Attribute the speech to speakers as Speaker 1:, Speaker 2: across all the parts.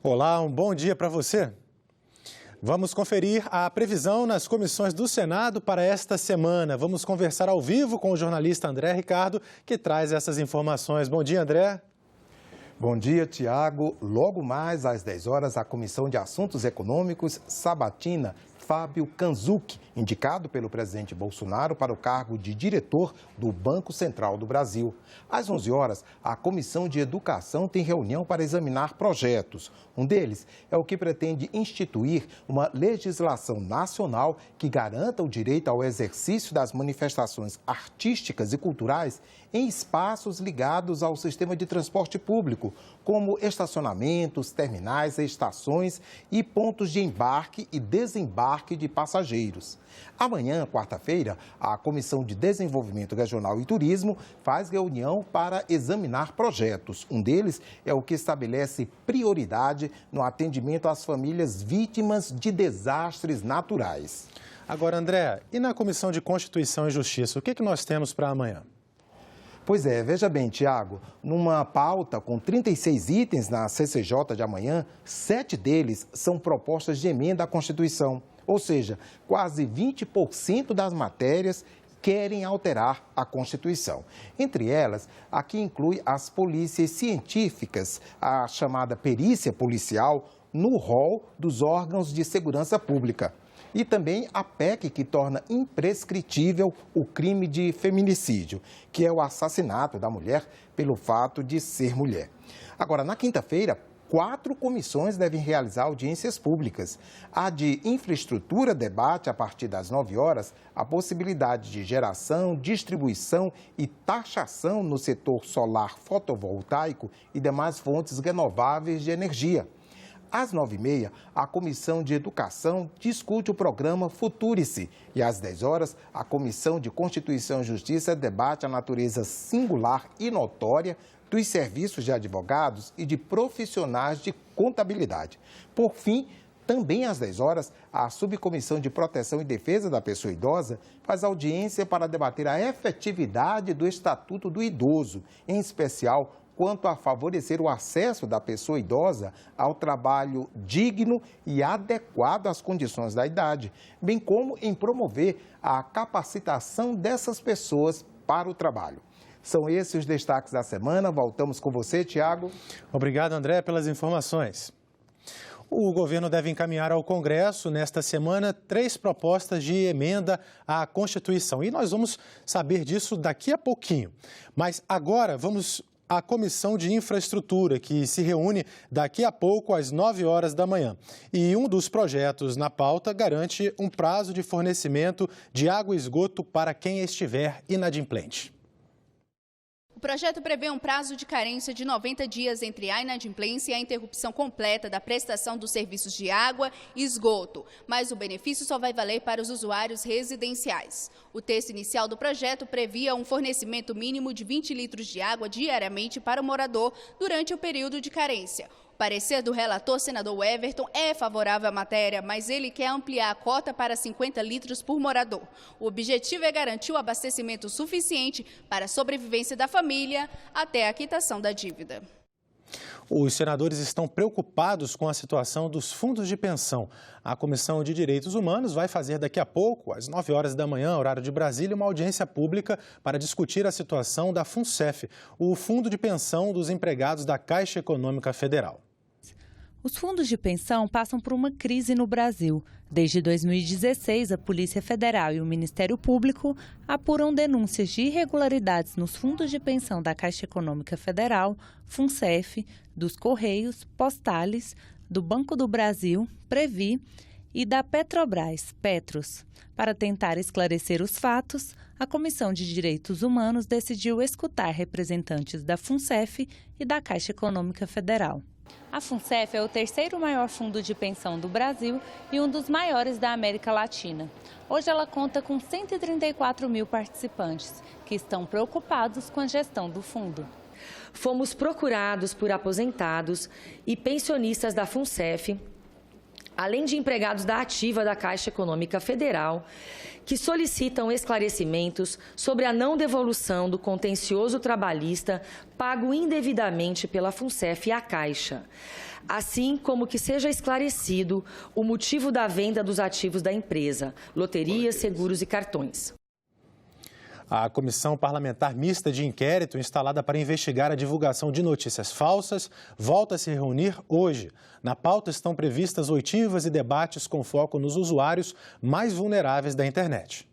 Speaker 1: Olá, um bom dia para você. Vamos conferir a previsão nas comissões do Senado para esta semana. Vamos conversar ao vivo com o jornalista André Ricardo, que traz essas informações. Bom dia, André.
Speaker 2: Bom dia, Tiago. Logo mais às 10 horas, a Comissão de Assuntos Econômicos sabatina Fábio Kanzuk, indicado pelo presidente Bolsonaro para o cargo de diretor do Banco Central do Brasil. Às 11 horas, a Comissão de Educação tem reunião para examinar projetos. Um deles é o que pretende instituir uma legislação nacional que garanta o direito ao exercício das manifestações artísticas e culturais em espaços ligados ao sistema de transporte público, como estacionamentos, terminais, estações e pontos de embarque e desembarque de passageiros. Amanhã, quarta-feira, a Comissão de Desenvolvimento Regional e Turismo faz reunião para examinar projetos. Um deles é o que estabelece prioridade no atendimento às famílias vítimas de desastres naturais.
Speaker 1: Agora, André, e na Comissão de Constituição e Justiça, o que nós temos para amanhã?
Speaker 2: Pois é, veja bem, Tiago, numa pauta com 36 itens na CCJ de amanhã, 7 deles são propostas de emenda à Constituição. Ou seja, quase 20% das matérias querem alterar a Constituição. Entre elas, aqui inclui as polícias científicas, a chamada perícia policial, no rol dos órgãos de segurança pública. E também a PEC que torna imprescritível o crime de feminicídio, que é o assassinato da mulher pelo fato de ser mulher. Agora, na quinta-feira, 4 comissões devem realizar audiências públicas. A de infraestrutura debate, a partir das 9 horas, a possibilidade de geração, distribuição e taxação no setor solar fotovoltaico e demais fontes renováveis de energia. Às 9h30, a Comissão de Educação discute o programa Futurice. E às 10 horas, a Comissão de Constituição e Justiça debate a natureza singular e notória dos serviços de advogados e de profissionais de contabilidade. Por fim, também às 10 horas, a Subcomissão de Proteção e Defesa da Pessoa Idosa faz audiência para debater a efetividade do Estatuto do Idoso, em especial quanto a favorecer o acesso da pessoa idosa ao trabalho digno e adequado às condições da idade, bem como em promover a capacitação dessas pessoas para o trabalho. São esses os destaques da semana. Voltamos com você, Tiago.
Speaker 1: Obrigado, André, pelas informações. O governo deve encaminhar ao Congresso, nesta semana, 3 propostas de emenda à Constituição. E nós vamos saber disso daqui a pouquinho. Mas agora vamos à Comissão de Infraestrutura, que se reúne daqui a pouco às 9 horas da manhã. E um dos projetos na pauta garante um prazo de fornecimento de água e esgoto para quem estiver inadimplente.
Speaker 3: O projeto prevê um prazo de carência de 90 dias entre a inadimplência e a interrupção completa da prestação dos serviços de água e esgoto, mas o benefício só vai valer para os usuários residenciais. O texto inicial do projeto previa um fornecimento mínimo de 20 litros de água diariamente para o morador durante o período de carência. O parecer do relator, senador Everton, é favorável à matéria, mas ele quer ampliar a cota para 50 litros por morador. O objetivo é garantir o abastecimento suficiente para a sobrevivência da família até a quitação da dívida.
Speaker 1: Os senadores estão preocupados com a situação dos fundos de pensão. A Comissão de Direitos Humanos vai fazer daqui a pouco, às 9 horas da manhã, horário de Brasília, uma audiência pública para discutir a situação da FUNCEF, o Fundo de Pensão dos Empregados da Caixa Econômica Federal.
Speaker 4: Os fundos de pensão passam por uma crise no Brasil. Desde 2016, a Polícia Federal e o Ministério Público apuram denúncias de irregularidades nos fundos de pensão da Caixa Econômica Federal, FUNCEF, dos Correios, Postales, do Banco do Brasil, Previ e da Petrobras, Petros. Para tentar esclarecer os fatos, a Comissão de Direitos Humanos decidiu escutar representantes da FUNCEF e da Caixa Econômica Federal. A FUNCEF é o 3º maior fundo de pensão do Brasil e um dos maiores da América Latina. Hoje ela conta com 134 mil participantes, que estão preocupados com a gestão do fundo.
Speaker 5: Fomos procurados por aposentados e pensionistas da FUNCEF, além de empregados da ativa da Caixa Econômica Federal, que solicitam esclarecimentos sobre a não devolução do contencioso trabalhista pago indevidamente pela FUNCEF e a Caixa, assim como que seja esclarecido o motivo da venda dos ativos da empresa, loterias, seguros e cartões.
Speaker 1: A Comissão Parlamentar Mista de Inquérito, instalada para investigar a divulgação de notícias falsas, volta a se reunir hoje. Na pauta estão previstas oitivas e debates com foco nos usuários mais vulneráveis da internet.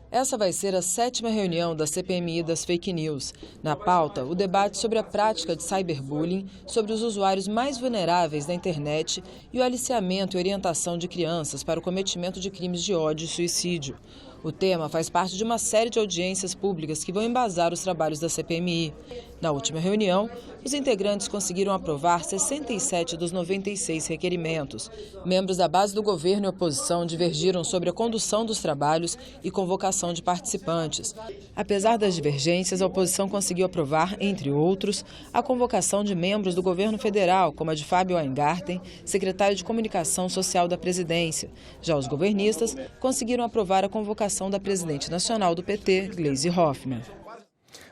Speaker 6: Essa vai ser a 7ª reunião da CPMI das fake news. Na pauta, o debate sobre a prática de cyberbullying, sobre os usuários mais vulneráveis da internet e o aliciamento e orientação de crianças para o cometimento de crimes de ódio e suicídio. O tema faz parte de uma série de audiências públicas que vão embasar os trabalhos da CPMI. Na última reunião, os integrantes conseguiram aprovar 67 dos 96 requerimentos. Membros da base do governo e oposição divergiram sobre a condução dos trabalhos e convocação de participantes. Apesar das divergências, a oposição conseguiu aprovar, entre outros, a convocação de membros do governo federal, como a de Fábio Weingarten, secretário de Comunicação Social da presidência. Já os governistas conseguiram aprovar a convocação da presidente nacional do PT, Gleisi Hoffmann.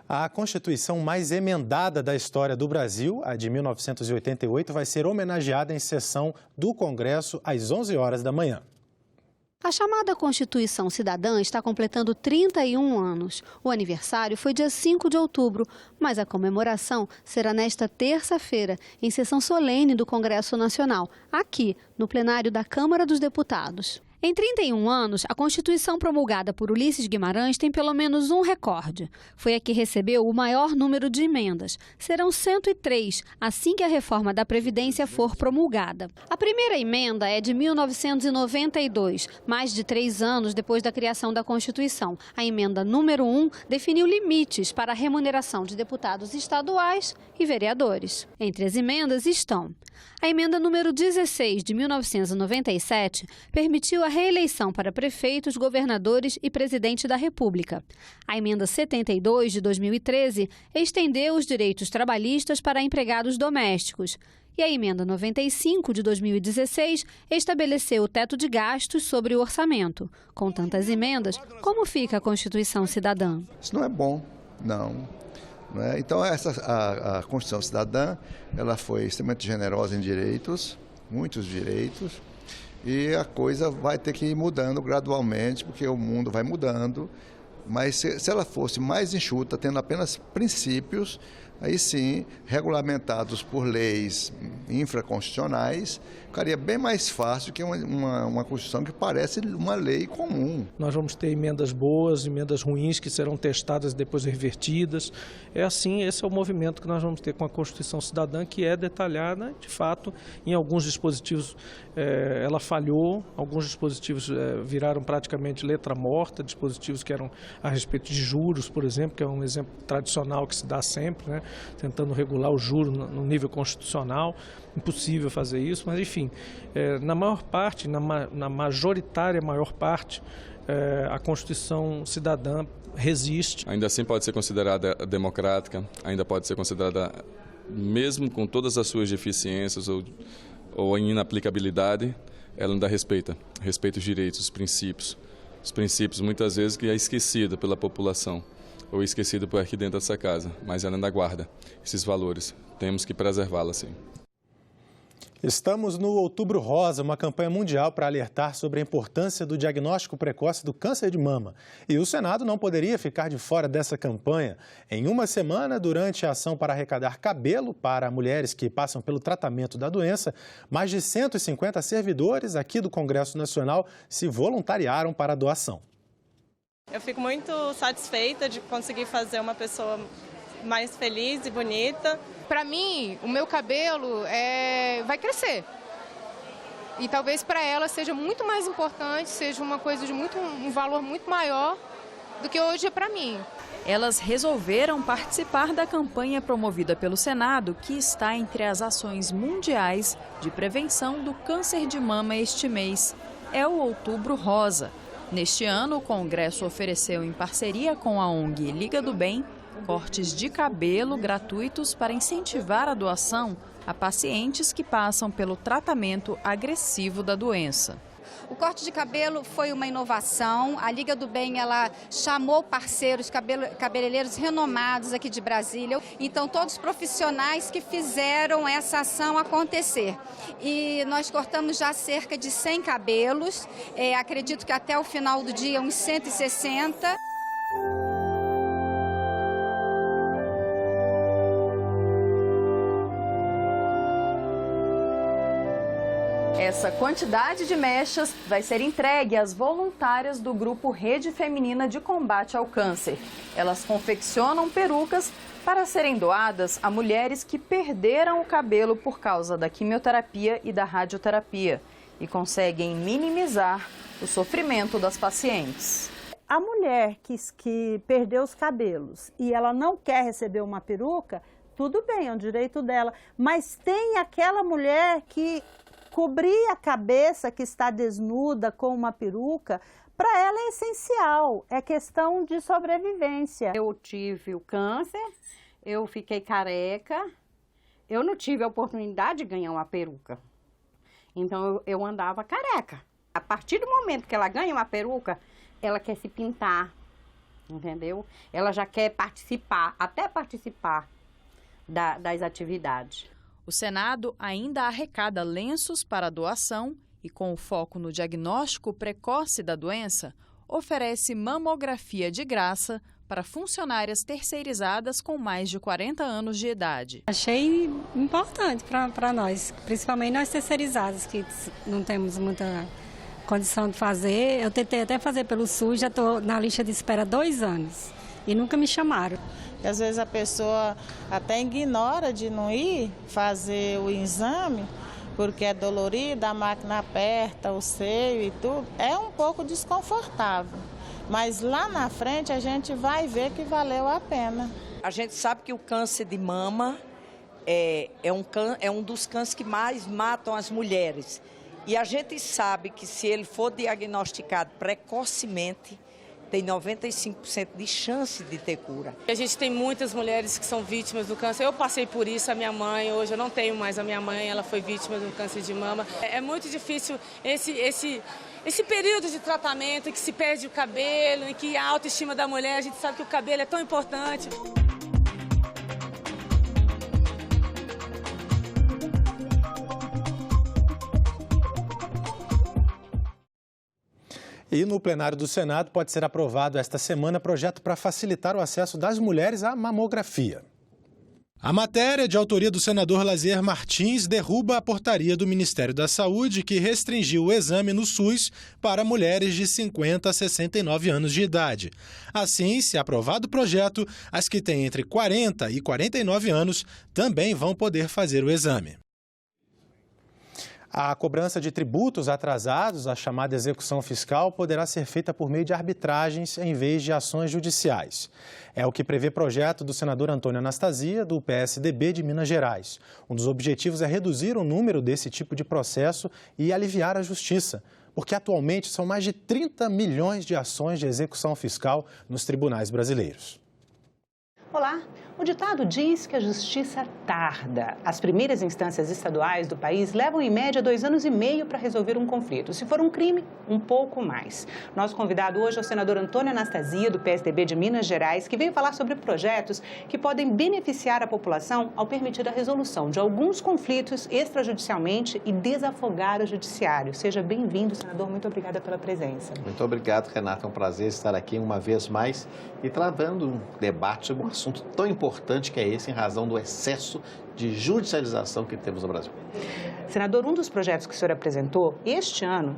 Speaker 1: A Constituição mais emendada da história do Brasil, a de 1988, vai ser homenageada em sessão do Congresso às 11 horas da manhã.
Speaker 7: A chamada Constituição Cidadã está completando 31 anos. O aniversário foi dia 5 de outubro, mas a comemoração será nesta terça-feira, em sessão solene do Congresso Nacional, aqui, no plenário da Câmara dos Deputados. Em 31 anos, a Constituição promulgada por Ulisses Guimarães tem pelo menos um recorde. Foi a que recebeu o maior número de emendas. Serão 103, assim que a reforma da Previdência for promulgada. A primeira emenda é de 1992, mais de 3 anos depois da criação da Constituição. A emenda número 1 definiu limites para a remuneração de deputados estaduais e vereadores. Entre as emendas estão: a emenda número 16, de 1997, permitiu a reeleição para prefeitos, governadores e presidente da República. A emenda 72, de 2013, estendeu os direitos trabalhistas para empregados domésticos. E a emenda 95, de 2016, estabeleceu o teto de gastos sobre o orçamento. Com tantas emendas, como fica a Constituição Cidadã?
Speaker 8: Isso não é bom, não. Então, a Constituição Cidadã, ela foi extremamente generosa em direitos, muitos direitos, e a coisa vai ter que ir mudando gradualmente, porque o mundo vai mudando, mas se ela fosse mais enxuta, tendo apenas princípios, aí sim, regulamentados por leis infraconstitucionais, ficaria bem mais fácil que uma Constituição que parece uma lei comum.
Speaker 9: Nós vamos ter emendas boas, emendas ruins que serão testadas e depois revertidas. É assim, esse é o movimento que nós vamos ter com a Constituição Cidadã, que é detalhada, de fato, em alguns dispositivos ela falhou, alguns dispositivos viraram praticamente letra morta, dispositivos que eram a respeito de juros, por exemplo, que é um exemplo tradicional que se dá sempre, né? Tentando regular o juro no nível constitucional. Impossível fazer isso, mas enfim, na maior parte, na majoritária maior parte, a Constituição Cidadã resiste.
Speaker 10: Ainda assim pode ser considerada democrática, ainda pode ser considerada, mesmo com todas as suas deficiências ou em inaplicabilidade, ela ainda respeita os direitos, os princípios muitas vezes que é esquecida pela população ou esquecida por aqui dentro dessa casa, mas ela ainda guarda esses valores. Temos que preservá-la, sim.
Speaker 1: Estamos no Outubro Rosa, uma campanha mundial para alertar sobre a importância do diagnóstico precoce do câncer de mama. E o Senado não poderia ficar de fora dessa campanha. Em uma semana, durante a ação para arrecadar cabelo para mulheres que passam pelo tratamento da doença, mais de 150 servidores aqui do Congresso Nacional se voluntariaram para a doação.
Speaker 11: Eu fico muito satisfeita de conseguir fazer uma pessoa mais feliz e bonita.
Speaker 12: Para mim, o meu cabelo vai crescer. E talvez para ela seja muito mais importante, seja uma coisa de um valor muito maior do que hoje é para mim.
Speaker 13: Elas resolveram participar da campanha promovida pelo Senado, que está entre as ações mundiais de prevenção do câncer de mama este mês. É o Outubro Rosa. Neste ano, o Congresso ofereceu, em parceria com a ONG Liga do Bem, cortes de cabelo gratuitos para incentivar a doação a pacientes que passam pelo tratamento agressivo da doença.
Speaker 14: O corte de cabelo foi uma inovação. A Liga do Bem, ela chamou parceiros, cabeleireiros renomados aqui de Brasília. Então, todos os profissionais que fizeram essa ação acontecer. E nós cortamos já cerca de 100 cabelos. Acredito que até o final do dia, uns 160.
Speaker 13: Essa quantidade de mechas vai ser entregue às voluntárias do grupo Rede Feminina de Combate ao Câncer. Elas confeccionam perucas para serem doadas a mulheres que perderam o cabelo por causa da quimioterapia e da radioterapia e conseguem minimizar o sofrimento das pacientes.
Speaker 15: A mulher que perdeu os cabelos e ela não quer receber uma peruca, tudo bem, é um direito dela, mas tem aquela mulher que cobrir a cabeça que está desnuda com uma peruca, para ela é essencial, é questão de sobrevivência.
Speaker 16: Eu tive o câncer, eu fiquei careca, eu não tive a oportunidade de ganhar uma peruca, então eu andava careca. A partir do momento que ela ganha uma peruca, ela quer se pintar, entendeu? Ela já quer participar, até participar das atividades.
Speaker 13: O Senado ainda arrecada lenços para doação e, com o foco no diagnóstico precoce da doença, oferece mamografia de graça para funcionárias terceirizadas com mais de 40 anos de idade.
Speaker 17: Achei importante para nós, principalmente nós terceirizados, que não temos muita condição de fazer. Eu tentei até fazer pelo SUS, já estou na lista de espera há 2 anos e nunca me chamaram.
Speaker 18: E às vezes a pessoa até ignora de não ir fazer o exame, porque é dolorido, a máquina aperta o seio e tudo. É um pouco desconfortável, mas lá na frente a gente vai ver que valeu a pena.
Speaker 19: A gente sabe que o câncer de mama é um dos cânceres que mais matam as mulheres. E a gente sabe que se ele for diagnosticado precocemente, tem 95% de chance de ter cura.
Speaker 11: A gente tem muitas mulheres que são vítimas do câncer. Eu passei por isso, a minha mãe, hoje eu não tenho mais a minha mãe, ela foi vítima do câncer de mama. É muito difícil esse período de tratamento em que se perde o cabelo, em que a autoestima da mulher, a gente sabe que o cabelo é tão importante.
Speaker 1: E no plenário do Senado pode ser aprovado esta semana projeto para facilitar o acesso das mulheres à mamografia. A matéria, de autoria do senador Lazier Martins, derruba a portaria do Ministério da Saúde que restringiu o exame no SUS para mulheres de 50 a 69 anos de idade. Assim, se aprovado o projeto, as que têm entre 40 e 49 anos também vão poder fazer o exame. A cobrança de tributos atrasados, a chamada execução fiscal, poderá ser feita por meio de arbitragens em vez de ações judiciais. É o que prevê projeto do senador Antônio Anastasia, do PSDB de Minas Gerais. Um dos objetivos é reduzir o número desse tipo de processo e aliviar a justiça, porque atualmente são mais de 30 milhões de ações de execução fiscal nos tribunais brasileiros.
Speaker 20: Olá! O ditado diz que a justiça tarda. As primeiras instâncias estaduais do país levam em média 2 anos e meio para resolver um conflito. Se for um crime, um pouco mais. Nosso convidado hoje é o senador Antônio Anastasia, do PSDB de Minas Gerais, que veio falar sobre projetos que podem beneficiar a população ao permitir a resolução de alguns conflitos extrajudicialmente e desafogar o judiciário. Seja bem-vindo, senador. Muito obrigada pela presença.
Speaker 21: Muito obrigado, Renata. É um prazer estar aqui uma vez mais e travando um debate sobre um assunto tão importante que é esse, em razão do excesso de judicialização que temos no Brasil.
Speaker 20: Senador, um dos projetos que o senhor apresentou este ano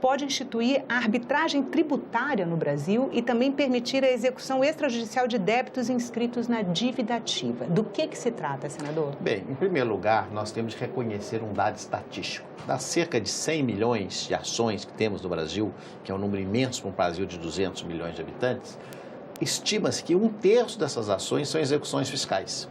Speaker 20: pode instituir a arbitragem tributária no Brasil e também permitir a execução extrajudicial de débitos inscritos na dívida ativa. Do que se trata, senador?
Speaker 21: Bem, em primeiro lugar, nós temos que reconhecer um dado estatístico. Das cerca de 100 milhões de ações que temos no Brasil, que é um número imenso para um Brasil de 200 milhões de habitantes, estima-se que 1/3 dessas ações são execuções fiscais.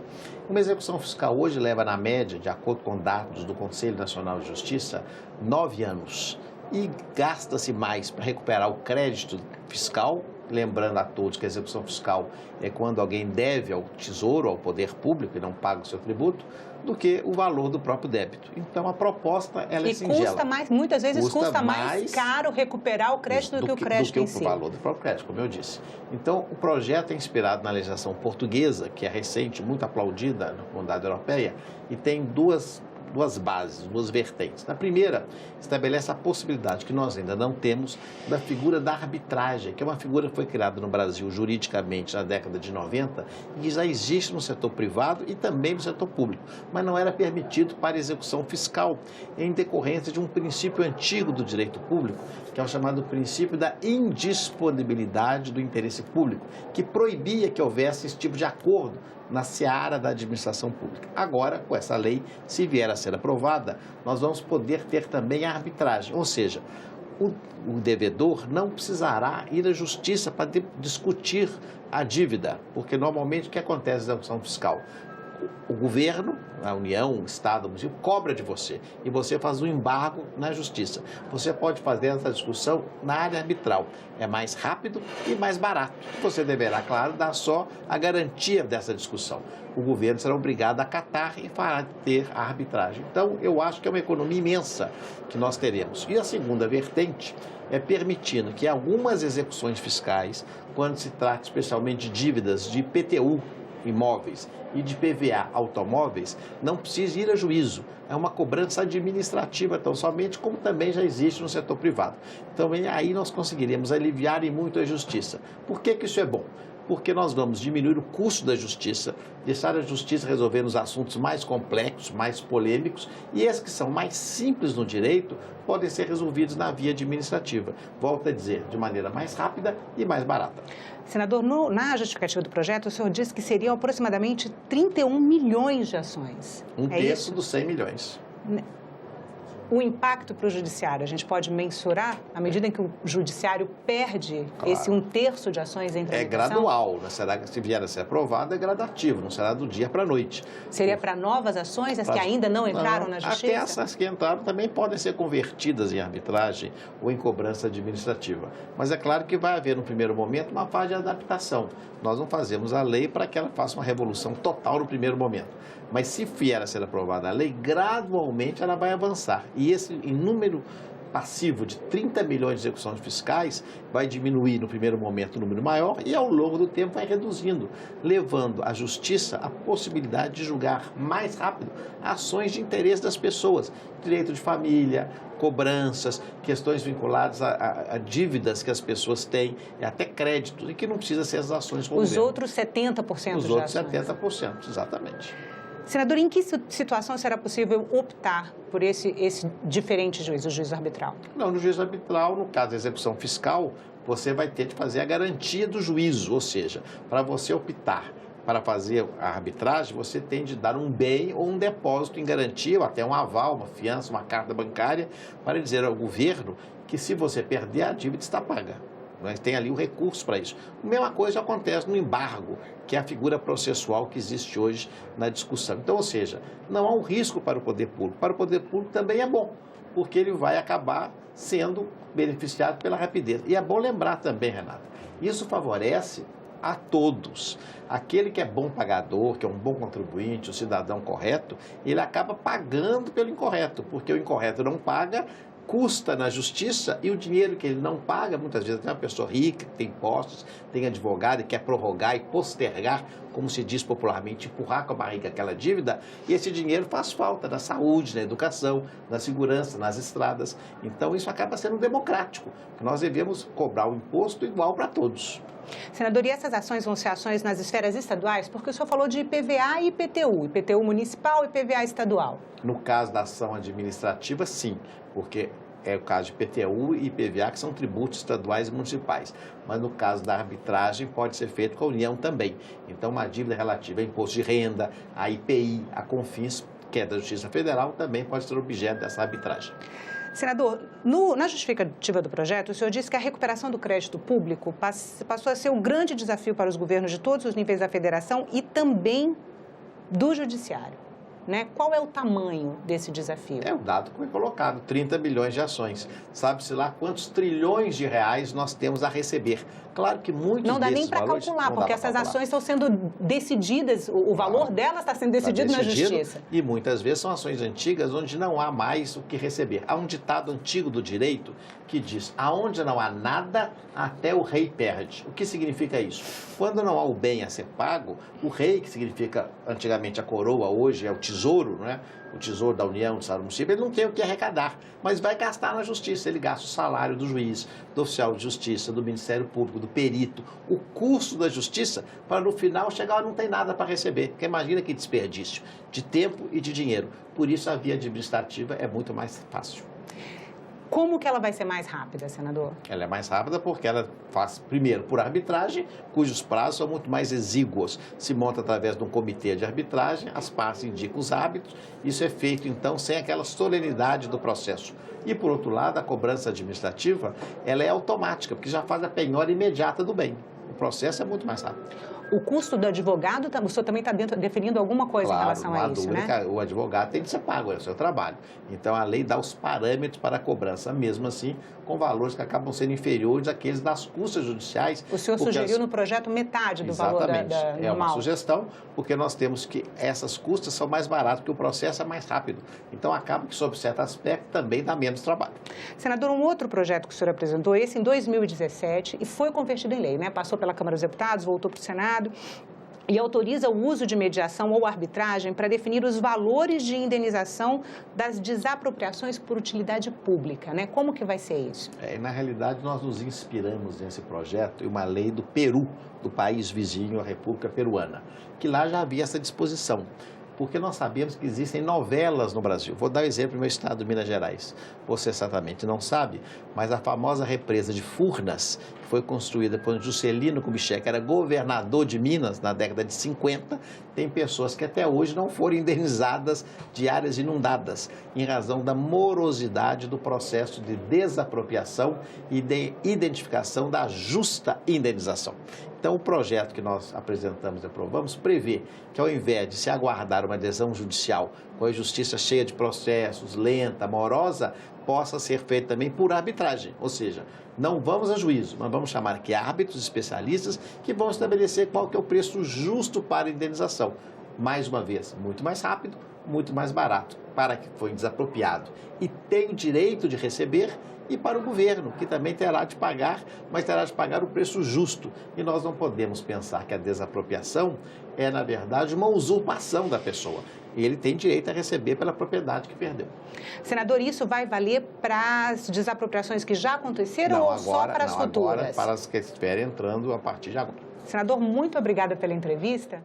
Speaker 21: Uma execução fiscal hoje leva, na média, de acordo com dados do Conselho Nacional de Justiça, 9 anos. E gasta-se mais para recuperar o crédito fiscal lembrando a todos que a execução fiscal é quando alguém deve ao Tesouro, ao poder público e não paga o seu tributo, do que o valor do próprio débito. Então, a proposta ela é singela.
Speaker 20: E custa mais, muitas vezes custa mais caro recuperar o crédito do que o crédito em si.
Speaker 21: Do que o valor do próprio crédito, como eu disse. Então, o projeto é inspirado na legislação portuguesa, que é recente, muito aplaudida na comunidade europeia, e tem duas bases, duas vertentes. Na primeira, estabelece a possibilidade, que nós ainda não temos, da figura da arbitragem, que é uma figura que foi criada no Brasil juridicamente na década de 90 e que já existe no setor privado e também no setor público, mas não era permitido para execução fiscal, em decorrência de um princípio antigo do direito público, que é o chamado princípio da indisponibilidade do interesse público, que proibia que houvesse esse tipo de acordo na seara da administração pública. Agora, com essa lei, se vier a ser aprovada, nós vamos poder ter também a arbitragem, ou seja, o devedor não precisará ir à justiça para discutir a dívida, porque normalmente o que acontece na execução fiscal? O governo, a União, o Estado, o município, cobra de você e você faz um embargo na justiça. Você pode fazer essa discussão na área arbitral. É mais rápido e mais barato. Você deverá, claro, dar só a garantia dessa discussão. O governo será obrigado a acatar e fará ter a arbitragem. Então, eu acho que é uma economia imensa que nós teremos. E a segunda vertente é permitindo que algumas execuções fiscais, quando se trata especialmente de dívidas de IPTU, imóveis, e de PVA, automóveis, não precisa ir a juízo. É uma cobrança administrativa, tão somente como também já existe no setor privado. Então, aí nós conseguiremos aliviar em muito a justiça. Por que isso é bom? Porque nós vamos diminuir o custo da justiça, deixar a justiça resolvendo os assuntos mais complexos, mais polêmicos, e esses que são mais simples no direito podem ser resolvidos na via administrativa. Volto a dizer, de maneira mais rápida e mais barata.
Speaker 20: Senador, na justificativa do projeto, o senhor disse que seriam aproximadamente 31 milhões de ações.
Speaker 21: Um terço dos 100 milhões.
Speaker 20: O impacto para o judiciário, a gente pode mensurar à medida em que o judiciário perde esse um terço de ações em tramitação?
Speaker 21: É gradual, se vier a ser aprovado, é gradativo, não será do dia para a noite.
Speaker 20: Seria para novas ações, as que ainda não entraram na justiça?
Speaker 21: Até essas que entraram também podem ser convertidas em arbitragem ou em cobrança administrativa. Mas é claro que vai haver, no primeiro momento, uma fase de adaptação. Nós não fazemos a lei para que ela faça uma revolução total no primeiro momento. Mas se vier a ser aprovada a lei, gradualmente ela vai avançar. E esse número passivo de 30 milhões de execuções fiscais vai diminuir no primeiro momento o número maior e ao longo do tempo vai reduzindo, levando à justiça a possibilidade de julgar mais rápido ações de interesse das pessoas, direito de família, cobranças, questões vinculadas a dívidas que as pessoas têm, e até créditos, e que não precisa ser as ações com o governo.
Speaker 20: Os outros 70%
Speaker 21: Os outros 70%, exatamente.
Speaker 20: Senador, em que situação será possível optar por esse diferente juízo, o juízo arbitral?
Speaker 21: Não, no juízo arbitral, no caso da execução fiscal, você vai ter de fazer a garantia do juízo, ou seja, para você optar para fazer a arbitragem, você tem de dar um bem ou um depósito em garantia, ou até um aval, uma fiança, uma carta bancária, para dizer ao governo que se você perder, a dívida está paga. Mas tem ali o recurso para isso. A mesma coisa acontece no embargo, que é a figura processual que existe hoje na discussão. Então, ou seja, não há um risco para o poder público. Para o poder público também é bom, porque ele vai acabar sendo beneficiado pela rapidez. E é bom lembrar também, Renata, isso favorece a todos. Aquele que é bom pagador, que é um bom contribuinte, o cidadão correto, ele acaba pagando pelo incorreto, porque o incorreto não paga, custa na justiça, e o dinheiro que ele não paga, muitas vezes tem uma pessoa rica, que tem impostos, tem advogado e quer prorrogar e postergar, como se diz popularmente, empurrar com a barriga aquela dívida, e esse dinheiro faz falta na saúde, na educação, na segurança, nas estradas. Então isso acaba sendo democrático, que nós devemos cobrar o imposto igual para todos.
Speaker 20: Senador, e essas ações vão ser ações nas esferas estaduais? Porque o senhor falou de IPVA e IPTU, IPTU municipal e IPVA estadual.
Speaker 21: No caso da ação administrativa, sim, porque é o caso de IPTU e IPVA, que são tributos estaduais e municipais. Mas no caso da arbitragem, pode ser feito com a União também. Então, uma dívida relativa a imposto de renda, a IPI, a CONFINS, que é da Justiça Federal, também pode ser objeto dessa arbitragem.
Speaker 20: Senador, na justificativa do projeto, o senhor disse que a recuperação do crédito público passou a ser um grande desafio para os governos de todos os níveis da federação e também do judiciário. né? Qual é o tamanho desse desafio?
Speaker 21: É o dado que foi colocado, 30 bilhões de ações. Sabe-se lá quantos trilhões de reais nós temos a receber. Claro que muitos
Speaker 20: não dá
Speaker 21: desses
Speaker 20: nem para
Speaker 21: valores,
Speaker 20: calcular,
Speaker 21: não
Speaker 20: porque
Speaker 21: dá pra
Speaker 20: essas
Speaker 21: calcular.
Speaker 20: ações estão sendo decididas, o valor delas está sendo decidido na justiça.
Speaker 21: E muitas vezes são ações antigas onde não há mais o que receber. Há um ditado antigo do direito que diz: aonde não há nada, até o rei perde. O que significa isso? Quando não há o bem a ser pago, o rei, que significa antigamente a coroa, hoje é o tesouro, não é? O tesouro da União, do Estado do município, ele não tem o que arrecadar, mas vai gastar na justiça. Ele gasta o salário do juiz, do oficial de justiça, do Ministério Público, do perito, o custo da justiça, para no final chegar e não tem nada para receber. Porque imagina que desperdício de tempo e de dinheiro. Por isso a via administrativa é muito mais fácil.
Speaker 20: Como que ela vai ser mais rápida, senador?
Speaker 21: Ela é mais rápida porque ela faz, primeiro, por arbitragem, cujos prazos são muito mais exíguos. Se monta através de um comitê de arbitragem, as partes indicam os árbitros, isso é feito, então, sem aquela solenidade do processo. E, por outro lado, a cobrança administrativa, ela é automática, porque já faz a penhora imediata do bem. O processo é muito mais rápido.
Speaker 20: O custo do advogado, o senhor também está definindo alguma coisa em relação a isso, né?
Speaker 21: O advogado tem de ser pago, é o seu trabalho. Então, a lei dá os parâmetros para a cobrança, mesmo assim, com valores que acabam sendo inferiores àqueles das custas judiciais.
Speaker 20: O senhor sugeriu no projeto metade do valor da normal.
Speaker 21: É uma sugestão, porque nós temos que essas custas são mais baratas, porque o processo é mais rápido. Então, acaba que, sob certo aspecto, também dá menos trabalho.
Speaker 20: Senador, um outro projeto que o senhor apresentou, esse em 2017, e foi convertido em lei, né? Passou pela Câmara dos Deputados, voltou para o Senado, e autoriza o uso de mediação ou arbitragem para definir os valores de indenização das desapropriações por utilidade pública, né? Como que vai ser isso?
Speaker 21: Na realidade, nós nos inspiramos nesse projeto em uma lei do Peru, do país vizinho, a República Peruana, que lá já havia essa disposição. Porque nós sabemos que existem novelas no Brasil. Vou dar um exemplo do meu estado, Minas Gerais. Você exatamente não sabe, mas a famosa represa de Furnas, que foi construída por Juscelino Kubitschek, que era governador de Minas na década de 50, tem pessoas que até hoje não foram indenizadas de áreas inundadas, em razão da morosidade do processo de desapropriação e de identificação da justa indenização. Então, o projeto que nós apresentamos e aprovamos prevê que, ao invés de se aguardar uma decisão judicial com a justiça cheia de processos, lenta, morosa, possa ser feito também por arbitragem. Ou seja, não vamos a juízo, mas vamos chamar aqui árbitros especialistas que vão estabelecer qual que é o preço justo para a indenização. Mais uma vez, muito mais rápido, muito mais barato para quem foi desapropriado e tem o direito de receber, e para o governo, que também terá de pagar, mas terá de pagar o preço justo. E nós não podemos pensar que a desapropriação é, na verdade, uma usurpação da pessoa. Ele tem direito a receber pela propriedade que perdeu.
Speaker 20: Senador, isso vai valer para as desapropriações que já aconteceram ou só para as futuras?
Speaker 21: Agora, para as que estiverem entrando a partir de agora.
Speaker 20: Senador, muito obrigada pela entrevista.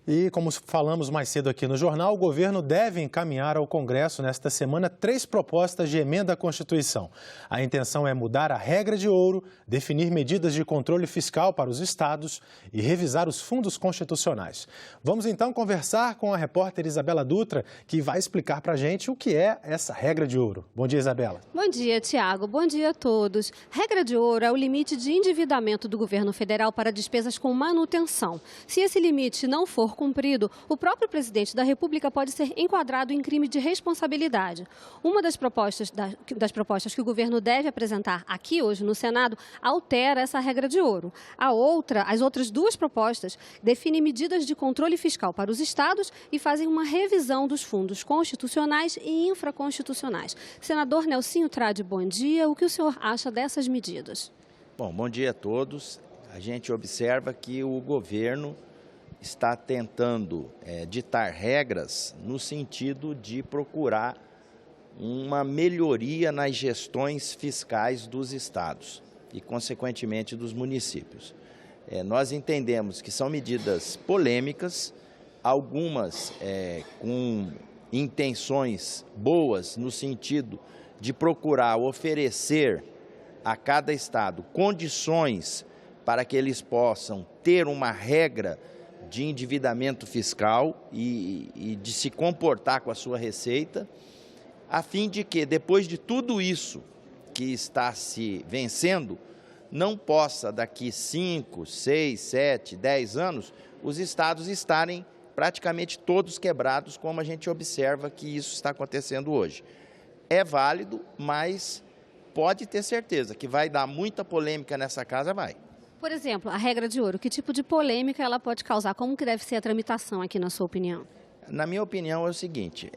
Speaker 1: E, como falamos mais cedo aqui no jornal, o governo deve encaminhar ao Congresso nesta semana 3 propostas de emenda à Constituição. A intenção é mudar a regra de ouro, definir medidas de controle fiscal para os estados e revisar os fundos constitucionais. Vamos então conversar com a repórter Isabela Dutra, que vai explicar para a gente o que é essa regra de ouro. Bom dia, Isabela.
Speaker 7: Bom dia, Tiago. Bom dia a todos. Regra de ouro é o limite de endividamento do governo federal para despesas com manutenção. Se esse limite não for cumprido, o próprio presidente da República pode ser enquadrado em crime de responsabilidade. Uma das propostas que o governo deve apresentar aqui hoje no Senado altera essa regra de ouro. As outras 2 propostas definem medidas de controle fiscal para os estados e fazem uma revisão dos fundos constitucionais e infraconstitucionais. Senador Nelsinho Trade, bom dia. O que o senhor acha dessas medidas?
Speaker 2: Bom dia a todos. A gente observa que o governo está tentando ditar regras no sentido de procurar uma melhoria nas gestões fiscais dos estados e, consequentemente, dos municípios. Nós entendemos que são medidas polêmicas, algumas com intenções boas no sentido de procurar oferecer a cada estado condições para que eles possam ter uma regra de endividamento fiscal e de se comportar com a sua receita, a fim de que, depois de tudo isso que está se vencendo, não possa, daqui 5, 6, 7, 10 anos, os estados estarem praticamente todos quebrados, como a gente observa que isso está acontecendo hoje. É válido, mas pode ter certeza que vai dar muita polêmica nessa casa, vai.
Speaker 7: Por exemplo, a regra de ouro, que tipo de polêmica ela pode causar? Como que deve ser a tramitação aqui, na sua opinião?
Speaker 2: Na minha opinião, é o seguinte,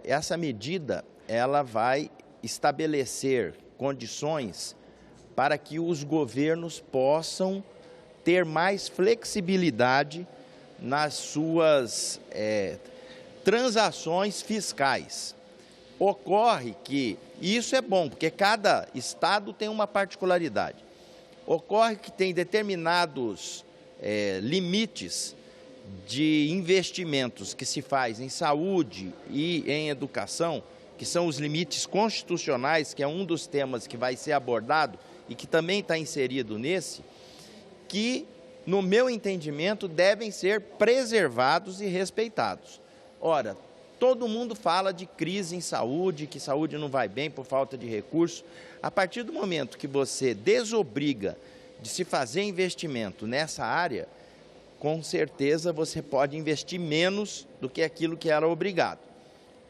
Speaker 2: essa medida ela vai estabelecer condições para que os governos possam ter mais flexibilidade nas suas transações fiscais. Ocorre que, e isso é bom, porque cada estado tem uma particularidade, ocorre que tem determinados limites de investimentos que se faz em saúde e em educação, que são os limites constitucionais, que é um dos temas que vai ser abordado e que também está inserido nesse, que, no meu entendimento, devem ser preservados e respeitados. Ora, todo mundo fala de crise em saúde, que saúde não vai bem por falta de recursos. A partir do momento que você desobriga de se fazer investimento nessa área, com certeza você pode investir menos do que aquilo que era obrigado.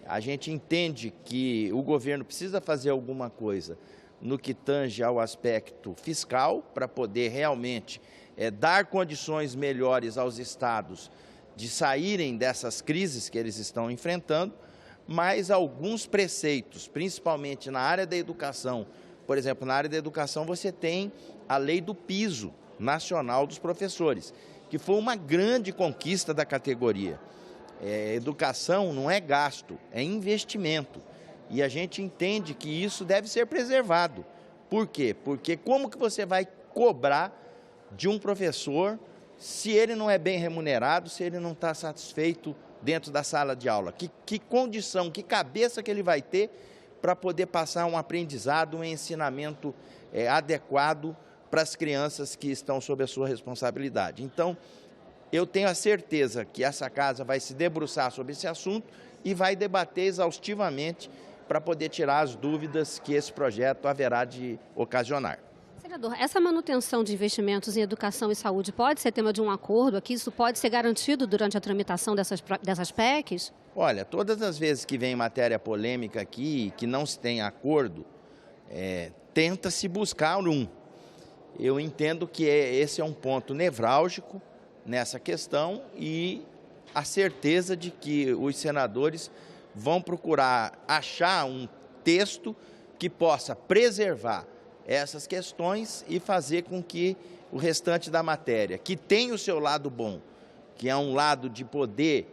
Speaker 2: A gente entende que o governo precisa fazer alguma coisa no que tange ao aspecto fiscal, para poder realmente dar condições melhores aos estados de saírem dessas crises que eles estão enfrentando, mas alguns preceitos, principalmente na área da educação, por exemplo, na área da educação você tem a lei do piso nacional dos professores, que foi uma grande conquista da categoria. Educação não é gasto, é investimento. E a gente entende que isso deve ser preservado. Por quê? Porque como que você vai cobrar de um professor se ele não é bem remunerado, se ele não está satisfeito dentro da sala de aula? Que condição, que cabeça que ele vai ter para poder passar um aprendizado, um ensinamento adequado para as crianças que estão sob a sua responsabilidade? Então, eu tenho a certeza que essa casa vai se debruçar sobre esse assunto e vai debater exaustivamente para poder tirar as dúvidas que esse projeto haverá de ocasionar.
Speaker 7: Senador, essa manutenção de investimentos em educação e saúde pode ser tema de um acordo aqui? Isso pode ser garantido durante a tramitação dessas PECs?
Speaker 2: Olha, todas as vezes que vem matéria polêmica aqui, que não se tem acordo, tenta-se buscar um. Eu entendo que esse é um ponto nevrálgico nessa questão e a certeza de que os senadores vão procurar achar um texto que possa preservar essas questões e fazer com que o restante da matéria, que tem o seu lado bom, que é um lado de poder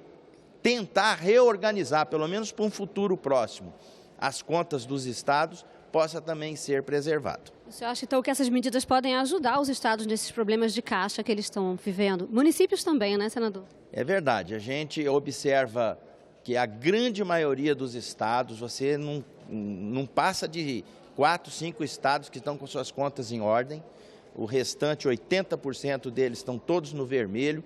Speaker 2: tentar reorganizar, pelo menos para um futuro próximo, as contas dos estados, possa também ser preservado.
Speaker 7: O senhor acha, então, que essas medidas podem ajudar os estados nesses problemas de caixa que eles estão vivendo? Municípios também, né, senador?
Speaker 2: É verdade. A gente observa que a grande maioria dos estados, você não passa de 4, 5 estados que estão com suas contas em ordem. O restante, 80% deles, estão todos no vermelho.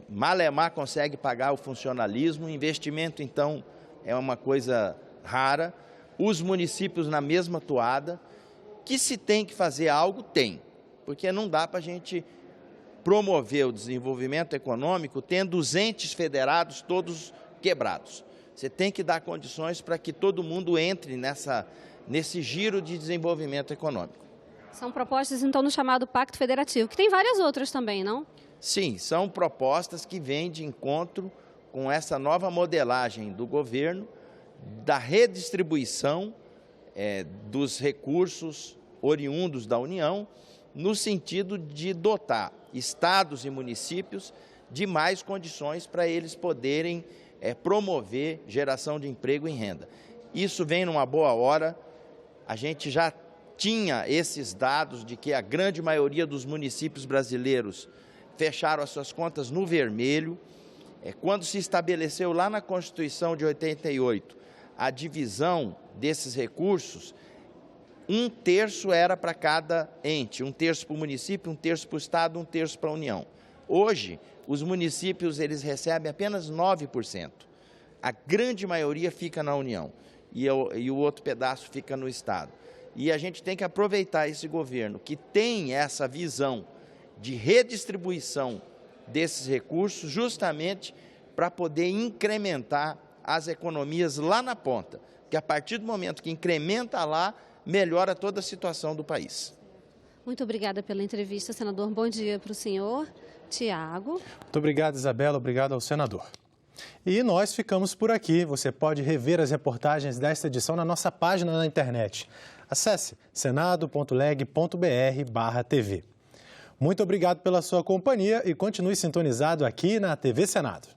Speaker 2: Malemar consegue pagar o funcionalismo. O investimento, então, é uma coisa rara. Os municípios na mesma toada. Que se tem que fazer algo, tem. Porque não dá para a gente promover o desenvolvimento econômico tendo os entes federados todos quebrados. Você tem que dar condições para que todo mundo entre nesse giro de desenvolvimento econômico.
Speaker 7: São propostas, então, no chamado Pacto Federativo, que tem várias outras também, não?
Speaker 2: Sim, são propostas que vêm de encontro com essa nova modelagem do governo, da redistribuição dos recursos oriundos da União, no sentido de dotar estados e municípios de mais condições para eles poderem promover geração de emprego e renda. Isso vem numa boa hora. A gente já tinha esses dados de que a grande maioria dos municípios brasileiros fecharam as suas contas no vermelho. Quando se estabeleceu lá na Constituição de 88 a divisão desses recursos, 1/3 era para cada ente, 1/3 para o município, 1/3 para o estado, 1/3 para a União. Hoje, os municípios eles recebem apenas 9%. A grande maioria fica na União e o outro pedaço fica no estado. E a gente tem que aproveitar esse governo que tem essa visão de redistribuição desses recursos justamente para poder incrementar as economias lá na ponta, que a partir do momento que incrementa lá, melhora toda a situação do país.
Speaker 7: Muito obrigada pela entrevista, senador. Bom dia para o senhor. Tiago.
Speaker 1: Muito obrigado, Isabela. Obrigado ao senador. E nós ficamos por aqui. Você pode rever as reportagens desta edição na nossa página na internet. Acesse senado.leg.br/TV. Muito obrigado pela sua companhia e continue sintonizado aqui na TV Senado.